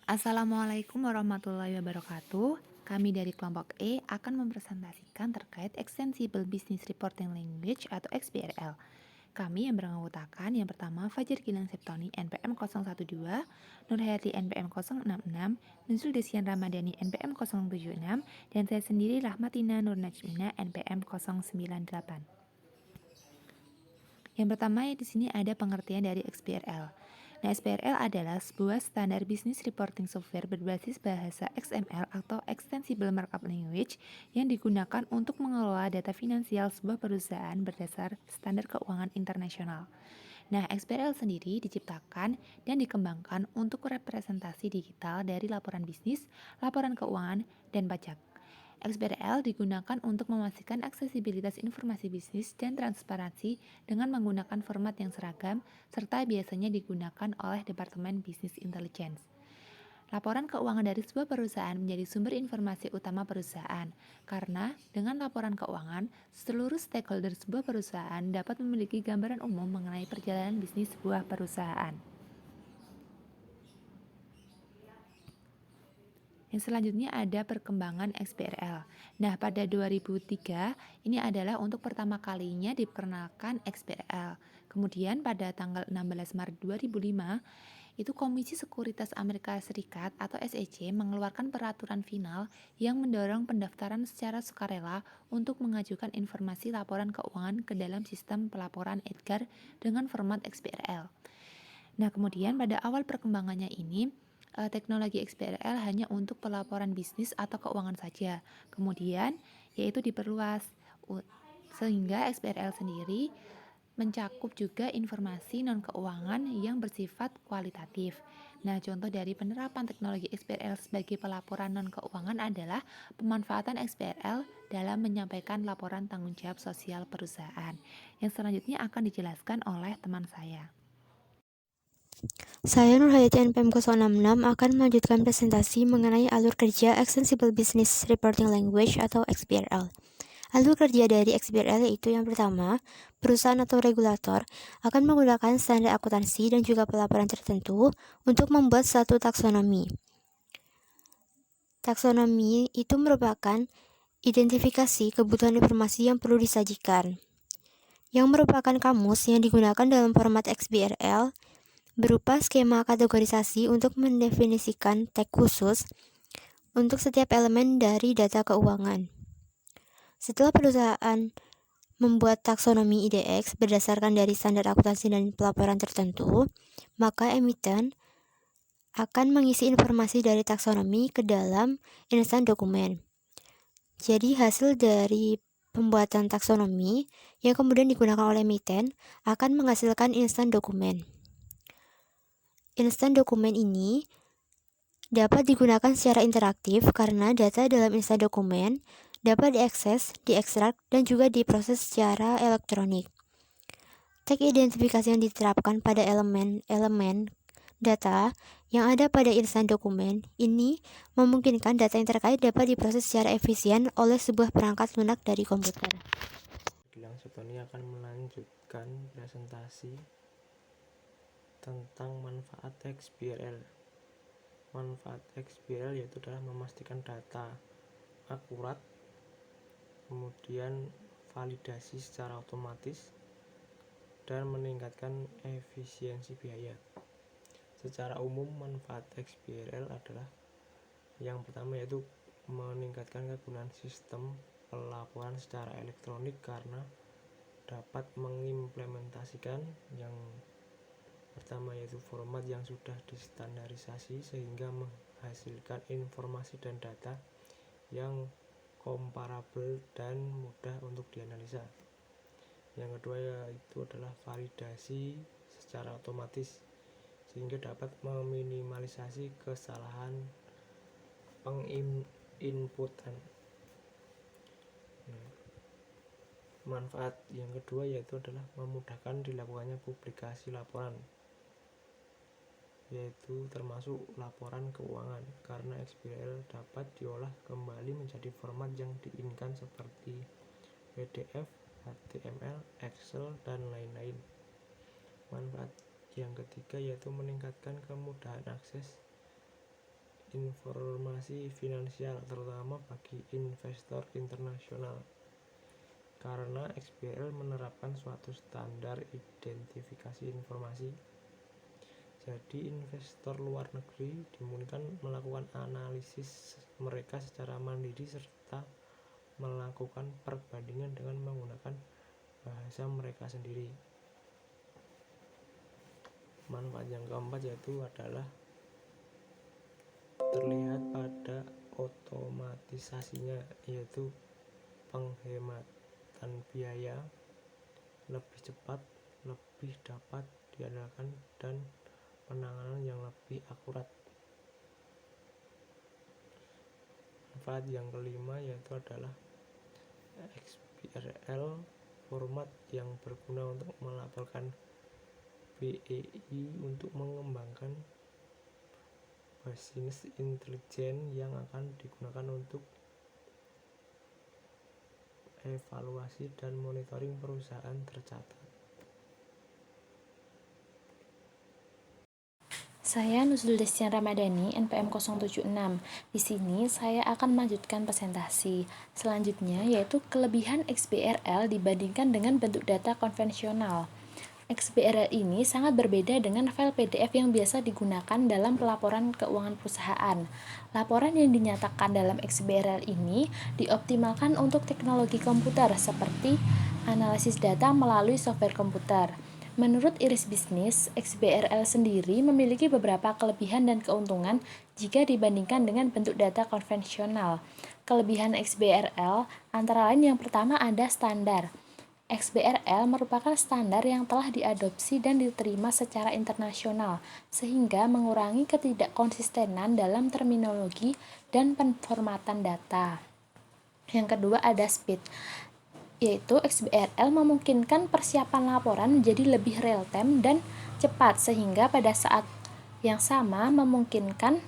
Assalamualaikum warahmatullahi wabarakatuh. Kami dari kelompok E akan mempresentasikan terkait Extensible Business Reporting Language atau XBRL. Kami yang beranggotakan yang pertama Fajar Gilang Septoni NPM 012, Nur Hayati NPM 066, Nuzul Desian Ramadhani NPM 076, dan saya sendiri Rahmatina Nur Najmina NPM 098. Yang pertama di sini ada pengertian dari XBRL. Nah, XBRL adalah sebuah standar business reporting software berbasis bahasa XML atau Extensible Markup Language yang digunakan untuk mengelola data finansial sebuah perusahaan berdasar standar keuangan internasional. Nah, XBRL sendiri diciptakan dan dikembangkan untuk representasi digital dari laporan bisnis, laporan keuangan, dan pajak. XBRL digunakan untuk memastikan aksesibilitas informasi bisnis dan transparansi dengan menggunakan format yang seragam, serta biasanya digunakan oleh Departemen Bisnis Intelligence. Laporan keuangan dari sebuah perusahaan menjadi sumber informasi utama perusahaan, karena dengan laporan keuangan, seluruh stakeholder sebuah perusahaan dapat memiliki gambaran umum mengenai perjalanan bisnis sebuah perusahaan. Yang selanjutnya ada perkembangan XBRL. Nah, pada 2003 ini adalah untuk pertama kalinya diperkenalkan XBRL. Kemudian pada tanggal 16 Maret 2005, itu Komisi Sekuritas Amerika Serikat atau SEC mengeluarkan peraturan final yang mendorong pendaftaran secara sukarela untuk mengajukan informasi laporan keuangan ke dalam sistem pelaporan EDGAR dengan format XBRL. Nah, kemudian pada awal perkembangannya ini, teknologi XBRL hanya untuk pelaporan bisnis atau keuangan saja. Kemudian, yaitu diperluas sehingga XBRL sendiri mencakup juga informasi non-keuangan yang bersifat kualitatif. Nah, contoh dari penerapan teknologi XBRL sebagai pelaporan non-keuangan adalah pemanfaatan XBRL dalam menyampaikan laporan tanggung jawab sosial perusahaan. Yang selanjutnya akan dijelaskan oleh teman saya. Saya Nur Hayati NPM 066 akan melanjutkan presentasi mengenai alur kerja Extensible Business Reporting Language atau XBRL. Alur kerja dari XBRL yaitu yang pertama, perusahaan atau regulator akan menggunakan standar akuntansi dan juga pelaporan tertentu untuk membuat satu taksonomi. Taksonomi itu merupakan identifikasi kebutuhan informasi yang perlu disajikan, yang merupakan kamus yang digunakan dalam format XBRL berupa skema kategorisasi untuk mendefinisikan tag khusus untuk setiap elemen dari data keuangan. Setelah perusahaan membuat taksonomi IDX berdasarkan dari standar akuntansi dan pelaporan tertentu, maka emiten akan mengisi informasi dari taksonomi ke dalam instan dokumen. Jadi hasil dari pembuatan taksonomi yang kemudian digunakan oleh emiten akan menghasilkan instan dokumen. Instan dokumen ini dapat digunakan secara interaktif karena data dalam instan dokumen dapat diakses, diekstrak, dan juga diproses secara elektronik. Tag identifikasi yang diterapkan pada elemen-elemen data yang ada pada instan dokumen ini memungkinkan data yang terkait dapat diproses secara efisien oleh sebuah perangkat lunak dari komputer. Gilang Septoni akan melanjutkan presentasi tentang manfaat XBRL. Manfaat XBRL yaitu adalah memastikan data akurat, kemudian validasi secara otomatis, dan meningkatkan efisiensi biaya. Secara umum manfaat XBRL adalah yang pertama yaitu meningkatkan kegunaan sistem pelaporan secara elektronik karena dapat mengimplementasikan yang pertama yaitu format yang sudah distandarisasi sehingga menghasilkan informasi dan data yang komparabel dan mudah untuk dianalisa. Yang kedua yaitu adalah validasi secara otomatis sehingga dapat meminimalisasi kesalahan penginputan. Manfaat yang kedua yaitu adalah memudahkan dilakukannya publikasi laporan, yaitu termasuk laporan keuangan karena XBRL dapat diolah kembali menjadi format yang diinginkan seperti PDF, HTML, Excel, dan lain-lain. Manfaat yang ketiga yaitu meningkatkan kemudahan akses informasi finansial, terutama bagi investor internasional. Karena XBRL menerapkan suatu standar identifikasi informasi, jadi investor luar negeri dimungkinkan melakukan analisis mereka secara mandiri serta melakukan perbandingan dengan menggunakan bahasa mereka sendiri. Manfaat yang keempat yaitu adalah terlihat pada otomatisasinya, yaitu penghematan biaya, lebih cepat, lebih dapat diandalkan, dan penanganan yang lebih akurat. Manfaat yang kelima yaitu adalah XBRL format yang berguna untuk melaporkan BEI untuk mengembangkan business intelligence yang akan digunakan untuk evaluasi dan monitoring perusahaan tercatat. Saya Nuzul Destian Ramadhani, NPM 076. Di sini saya akan melanjutkan presentasi. Selanjutnya yaitu kelebihan XBRL dibandingkan dengan bentuk data konvensional. XBRL ini sangat berbeda dengan file PDF yang biasa digunakan dalam pelaporan keuangan perusahaan. Laporan yang dinyatakan dalam XBRL ini dioptimalkan untuk teknologi komputer seperti analisis data melalui software komputer. Menurut Iris Business, XBRL sendiri memiliki beberapa kelebihan dan keuntungan jika dibandingkan dengan bentuk data konvensional. Kelebihan XBRL antara lain yang pertama ada standar. XBRL merupakan standar yang telah diadopsi dan diterima secara internasional, sehingga mengurangi ketidakkonsistenan dalam terminologi dan penformatan data. Yang kedua ada speed, yaitu XBRL memungkinkan persiapan laporan menjadi lebih real-time dan cepat, sehingga pada saat yang sama memungkinkan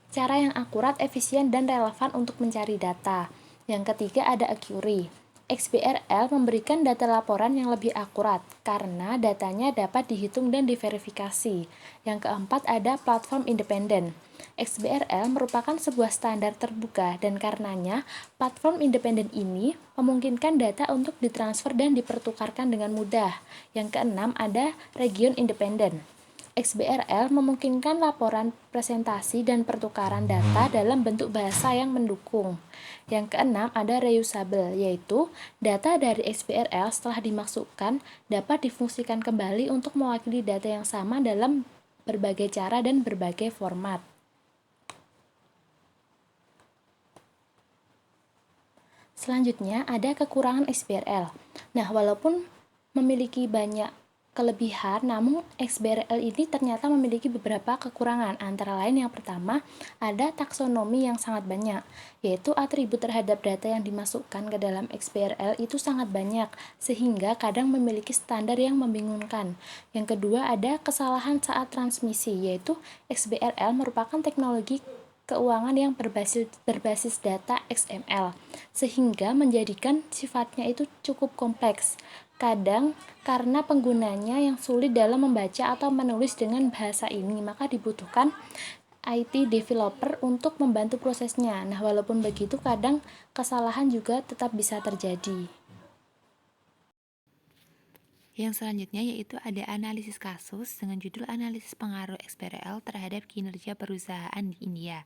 cara yang akurat, efisien, dan relevan untuk mencari data. Yang ketiga ada accuracy. XBRL memberikan data laporan yang lebih akurat karena datanya dapat dihitung dan diverifikasi. Yang keempat ada platform independen. XBRL merupakan sebuah standar terbuka dan karenanya platform independen ini memungkinkan data untuk ditransfer dan dipertukarkan dengan mudah. Yang keenam ada region independen. XBRL memungkinkan laporan, presentasi, dan pertukaran data dalam bentuk bahasa yang mendukung. Yang keenam ada reusable, yaitu data dari XBRL setelah dimasukkan dapat difungsikan kembali untuk mewakili data yang sama dalam berbagai cara dan berbagai format. Selanjutnya ada kekurangan XBRL. Nah, walaupun memiliki banyak kelebihan, namun XBRL ini ternyata memiliki beberapa kekurangan. Antara lain yang pertama, ada taksonomi yang sangat banyak, yaitu atribut terhadap data yang dimasukkan ke dalam XBRL itu sangat banyak, sehingga kadang memiliki standar yang membingungkan. Yang kedua, ada kesalahan saat transmisi, yaitu XBRL merupakan teknologi keuangan yang berbasis data XML, sehingga menjadikan sifatnya itu cukup kompleks. Kadang karena penggunanya yang sulit dalam membaca atau menulis dengan bahasa ini, maka dibutuhkan IT developer untuk membantu prosesnya. Nah, walaupun begitu kadang kesalahan juga tetap bisa terjadi. Yang selanjutnya yaitu ada analisis kasus dengan judul analisis pengaruh XBRL terhadap kinerja perusahaan di India.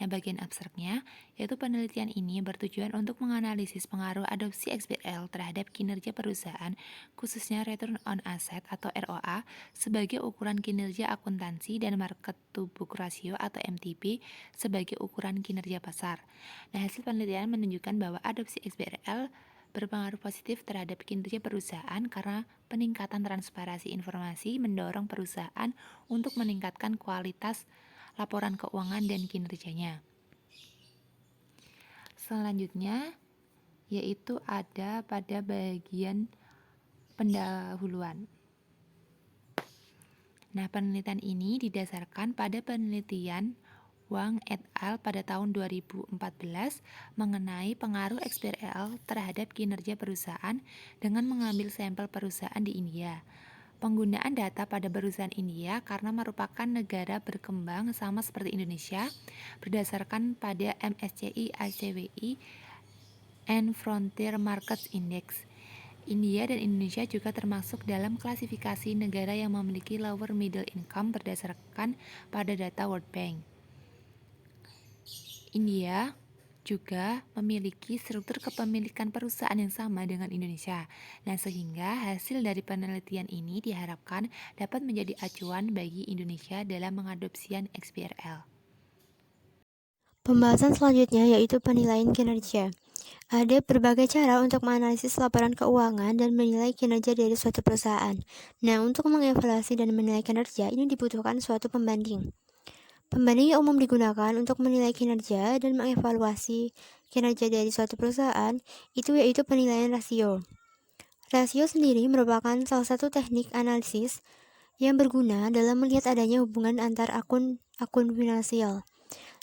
Nah, bagian abstraknya yaitu penelitian ini bertujuan untuk menganalisis pengaruh adopsi XBRL terhadap kinerja perusahaan, khususnya Return on Asset atau ROA sebagai ukuran kinerja akuntansi dan Market to Book Ratio atau MTB sebagai ukuran kinerja pasar. Nah, hasil penelitian menunjukkan bahwa adopsi XBRL berpengaruh positif terhadap kinerja perusahaan karena peningkatan transparansi informasi mendorong perusahaan untuk meningkatkan kualitas laporan keuangan dan kinerjanya. Selanjutnya yaitu ada pada bagian pendahuluan. Nah, penelitian ini didasarkan pada penelitian Wang et al. Pada tahun 2014 mengenai pengaruh XBRL terhadap kinerja perusahaan dengan mengambil sampel perusahaan di India. Penggunaan data pada perusahaan India karena merupakan negara berkembang sama seperti Indonesia berdasarkan pada MSCI ICWI and Frontier Markets Index. India dan Indonesia juga termasuk dalam klasifikasi negara yang memiliki lower middle income berdasarkan pada data World Bank. India juga memiliki struktur kepemilikan perusahaan yang sama dengan Indonesia. Nah, sehingga hasil dari penelitian ini diharapkan dapat menjadi acuan bagi Indonesia dalam mengadopsi XBRL. Pembahasan selanjutnya yaitu penilaian kinerja. Ada berbagai cara untuk menganalisis laporan keuangan dan menilai kinerja dari suatu perusahaan. Nah, untuk mengevaluasi dan menilai kinerja, ini dibutuhkan suatu pembanding. Pembanding yang umum digunakan untuk menilai kinerja dan mengevaluasi kinerja dari suatu perusahaan itu yaitu penilaian rasio. Rasio sendiri merupakan salah satu teknik analisis yang berguna dalam melihat adanya hubungan antar akun finansial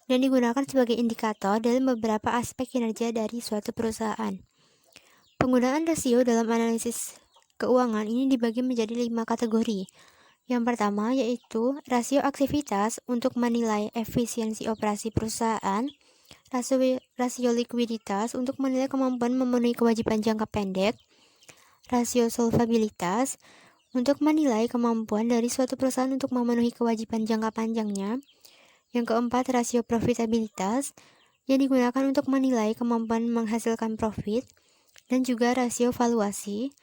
dan digunakan sebagai indikator dalam beberapa aspek kinerja dari suatu perusahaan. Penggunaan rasio dalam analisis keuangan ini dibagi menjadi 5 kategori. Yang pertama yaitu rasio aktivitas untuk menilai efisiensi operasi perusahaan, rasio likuiditas untuk menilai kemampuan memenuhi kewajiban jangka pendek, rasio solvabilitas untuk menilai kemampuan dari suatu perusahaan untuk memenuhi kewajiban jangka panjangnya. Yang keempat, rasio profitabilitas yang digunakan untuk menilai kemampuan menghasilkan profit, dan juga rasio valuasi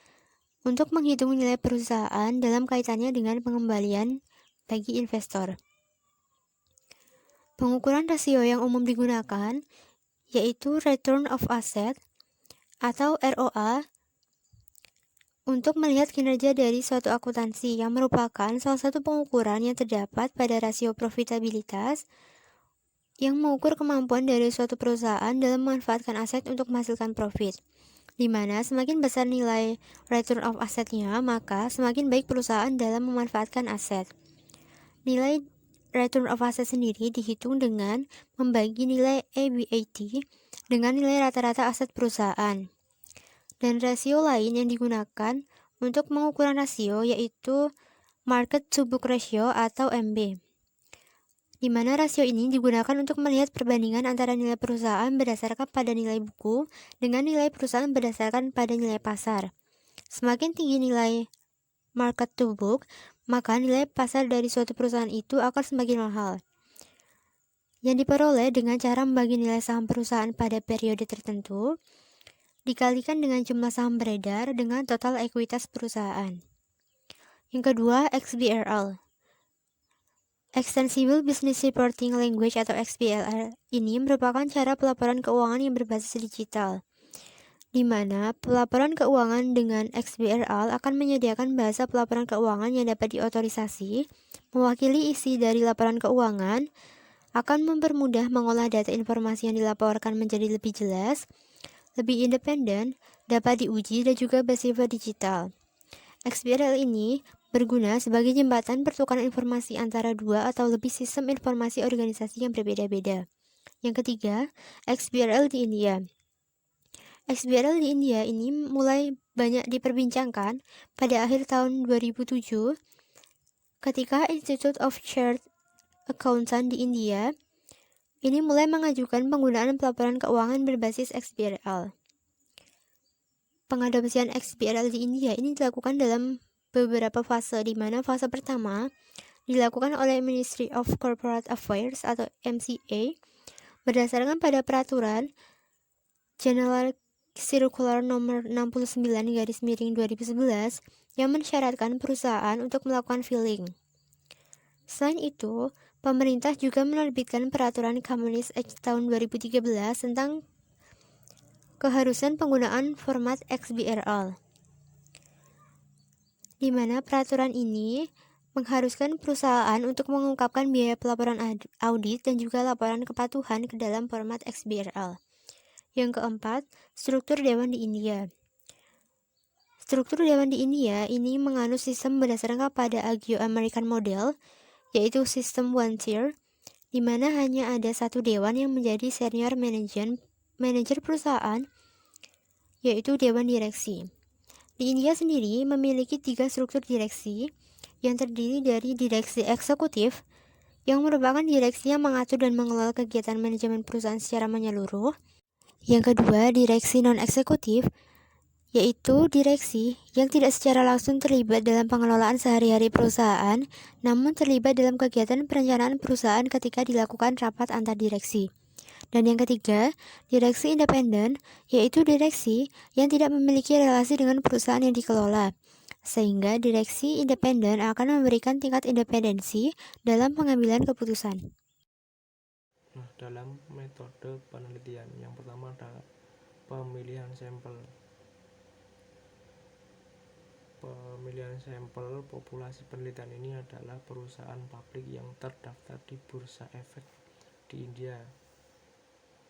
untuk menghitung nilai perusahaan dalam kaitannya dengan pengembalian bagi investor. Pengukuran rasio yang umum digunakan yaitu Return of Asset atau ROA untuk melihat kinerja dari suatu akuntansi yang merupakan salah satu pengukuran yang terdapat pada rasio profitabilitas yang mengukur kemampuan dari suatu perusahaan dalam memanfaatkan aset untuk menghasilkan profit, di mana semakin besar nilai return of asset-nya, maka semakin baik perusahaan dalam memanfaatkan aset. Nilai return of asset sendiri dihitung dengan membagi nilai EBIT dengan nilai rata-rata aset perusahaan. Dan rasio lain yang digunakan untuk pengukuran rasio yaitu Market to Book Ratio atau MB, di mana rasio ini digunakan untuk melihat perbandingan antara nilai perusahaan berdasarkan pada nilai buku dengan nilai perusahaan berdasarkan pada nilai pasar. Semakin tinggi nilai market to book, maka nilai pasar dari suatu perusahaan itu akan semakin mahal, yang diperoleh dengan cara membagi nilai saham perusahaan pada periode tertentu dikalikan dengan jumlah saham beredar dengan total ekuitas perusahaan. Yang kedua, XBRL. Extensible Business Reporting Language atau XBRL ini merupakan cara pelaporan keuangan yang berbasis digital, di mana pelaporan keuangan dengan XBRL akan menyediakan bahasa pelaporan keuangan yang dapat diotorisasi, mewakili isi dari laporan keuangan, akan mempermudah mengolah data informasi yang dilaporkan menjadi lebih jelas, lebih independen, dapat diuji, dan juga bersifat digital. XBRL ini berguna sebagai jembatan pertukaran informasi antara dua atau lebih sistem informasi organisasi yang berbeda-beda. Yang ketiga, XBRL di India. XBRL di India ini mulai banyak diperbincangkan pada akhir tahun 2007 ketika Institute of Chartered Accountants di India ini mulai mengajukan penggunaan pelaporan keuangan berbasis XBRL. Pengadopsian XBRL di India ini dilakukan dalam beberapa fase, di mana fase pertama dilakukan oleh Ministry of Corporate Affairs atau MCA berdasarkan pada peraturan General Circular nomor 69/2011 yang mensyaratkan perusahaan untuk melakukan filing. Selain itu, pemerintah juga menerbitkan peraturan Companies Act tahun 2013 tentang keharusan penggunaan format XBRL, di mana peraturan ini mengharuskan perusahaan untuk mengungkapkan biaya pelaporan audit dan juga laporan kepatuhan ke dalam format XBRL. Yang keempat, struktur dewan di India. Struktur dewan di India ini menganut sistem berdasarkan pada Anglo-American model, yaitu sistem one tier, di mana hanya ada satu dewan yang menjadi senior manager perusahaan, yaitu dewan direksi. Di India sendiri memiliki 3 struktur direksi yang terdiri dari direksi eksekutif, yang merupakan direksi yang mengatur dan mengelola kegiatan manajemen perusahaan secara menyeluruh. Yang kedua, direksi non-eksekutif, yaitu direksi yang tidak secara langsung terlibat dalam pengelolaan sehari-hari perusahaan, namun terlibat dalam kegiatan perencanaan perusahaan ketika dilakukan rapat antar direksi. Dan yang ketiga, direksi independen, yaitu direksi yang tidak memiliki relasi dengan perusahaan yang dikelola, sehingga direksi independen akan memberikan tingkat independensi dalam pengambilan keputusan. Nah, dalam metode penelitian, yang pertama adalah pemilihan sampel. Pemilihan sampel populasi penelitian ini adalah perusahaan publik yang terdaftar di Bursa Efek di India,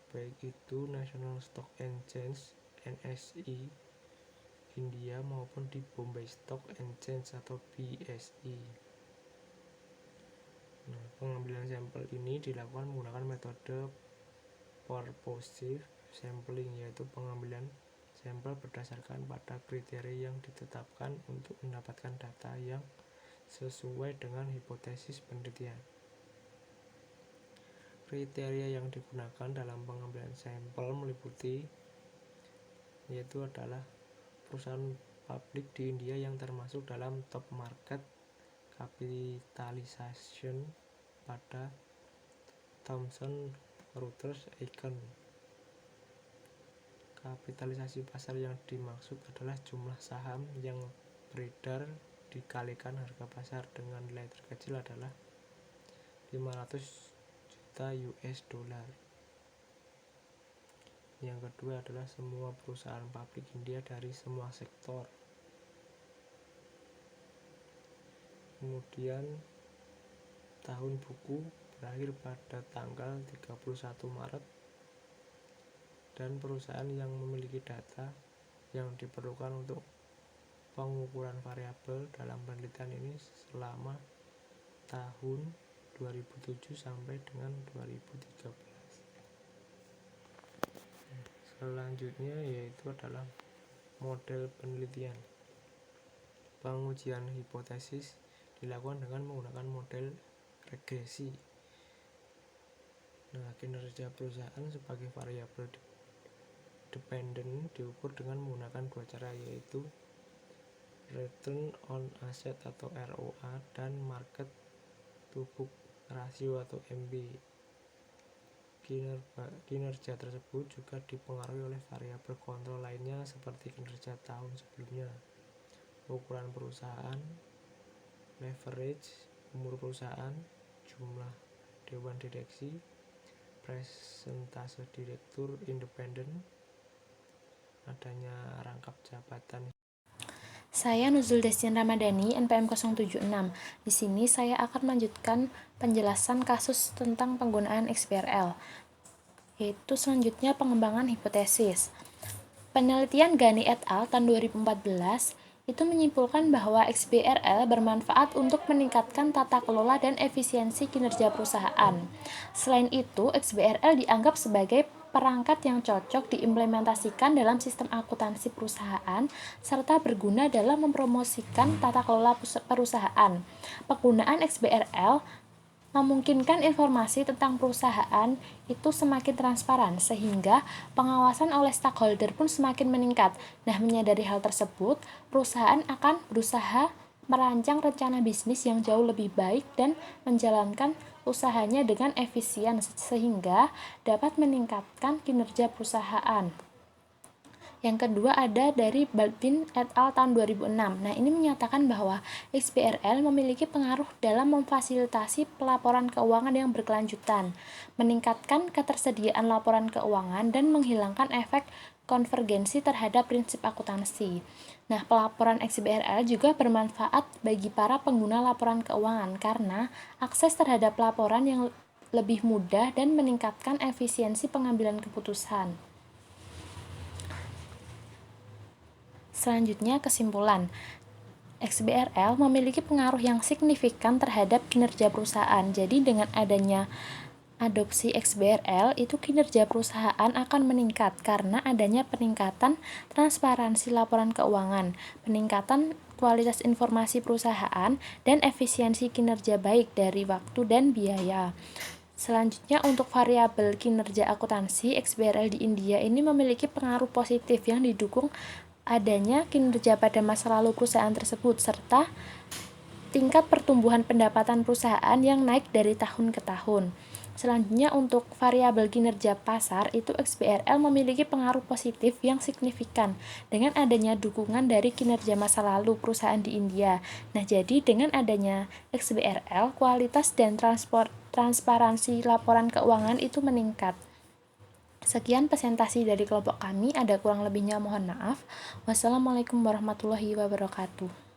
baik itu National Stock Exchange (NSE) India maupun di Bombay Stock Exchange atau BSE. Nah, pengambilan sampel ini dilakukan menggunakan metode purposive sampling, yaitu pengambilan sampel berdasarkan pada kriteria yang ditetapkan untuk mendapatkan data yang sesuai dengan hipotesis penelitian. Kriteria yang digunakan dalam pengambilan sampel meliputi yaitu adalah perusahaan publik di India yang termasuk dalam top market capitalization pada Thomson Reuters Icon. Kapitalisasi pasar yang dimaksud adalah jumlah saham yang beredar dikalikan harga pasar dengan nilai terkecil adalah 500 juta US dollar. Yang kedua adalah semua perusahaan publik India dari semua sektor. Kemudian tahun buku berakhir pada tanggal 31 Maret dan perusahaan yang memiliki data yang diperlukan untuk pengukuran variabel dalam penelitian ini selama tahun 2007 sampai dengan 2013. Selanjutnya yaitu adalah model penelitian. Pengujian hipotesis dilakukan dengan menggunakan model regresi. Nah, kinerja perusahaan sebagai variabel dependen diukur dengan menggunakan dua cara, yaitu return on asset atau ROA dan market to book ratio atau MB. Kinerja tersebut juga dipengaruhi oleh variabel kontrol lainnya seperti kinerja tahun sebelumnya, ukuran perusahaan, leverage, umur perusahaan, jumlah dewan direksi, presentase direktur independen, adanya rangkap jabatan. Saya Nuzul Destin Ramadhani, NPM 076. Di sini saya akan melanjutkan penjelasan kasus tentang penggunaan XBRL, yaitu selanjutnya pengembangan hipotesis. Penelitian Ghani et al. Tahun 2014 itu menyimpulkan bahwa XBRL bermanfaat untuk meningkatkan tata kelola dan efisiensi kinerja perusahaan. Selain itu, XBRL dianggap sebagai perangkat yang cocok diimplementasikan dalam sistem akuntansi perusahaan serta berguna dalam mempromosikan tata kelola perusahaan. Penggunaan XBRL memungkinkan informasi tentang perusahaan itu semakin transparan sehingga pengawasan oleh stakeholder pun semakin meningkat. Nah, menyadari hal tersebut, perusahaan akan berusaha merancang rencana bisnis yang jauh lebih baik dan menjalankan usahanya dengan efisien sehingga dapat meningkatkan kinerja perusahaan. Yang kedua ada dari Baldwin et al. Tahun 2006. Nah, ini menyatakan bahwa XBRL memiliki pengaruh dalam memfasilitasi pelaporan keuangan yang berkelanjutan, meningkatkan ketersediaan laporan keuangan, dan menghilangkan efek konvergensi terhadap prinsip akuntansi. Nah, pelaporan XBRL juga bermanfaat bagi para pengguna laporan keuangan karena akses terhadap laporan yang lebih mudah dan meningkatkan efisiensi pengambilan keputusan. Selanjutnya, kesimpulan. XBRL memiliki pengaruh yang signifikan terhadap kinerja perusahaan. Jadi dengan adanya adopsi XBRL itu kinerja perusahaan akan meningkat karena adanya peningkatan transparansi laporan keuangan, peningkatan kualitas informasi perusahaan, dan efisiensi kinerja baik dari waktu dan biaya. Selanjutnya untuk variabel kinerja akuntansi, XBRL di India ini memiliki pengaruh positif yang didukung adanya kinerja pada masa lalu perusahaan tersebut serta tingkat pertumbuhan pendapatan perusahaan yang naik dari tahun ke tahun. Selanjutnya untuk variabel kinerja pasar itu XBRL memiliki pengaruh positif yang signifikan dengan adanya dukungan dari kinerja masa lalu perusahaan di India. Nah, jadi dengan adanya XBRL, kualitas dan transparansi laporan keuangan itu meningkat. Sekian presentasi dari kelompok kami, ada kurang lebihnya mohon maaf. Wassalamualaikum warahmatullahi wabarakatuh.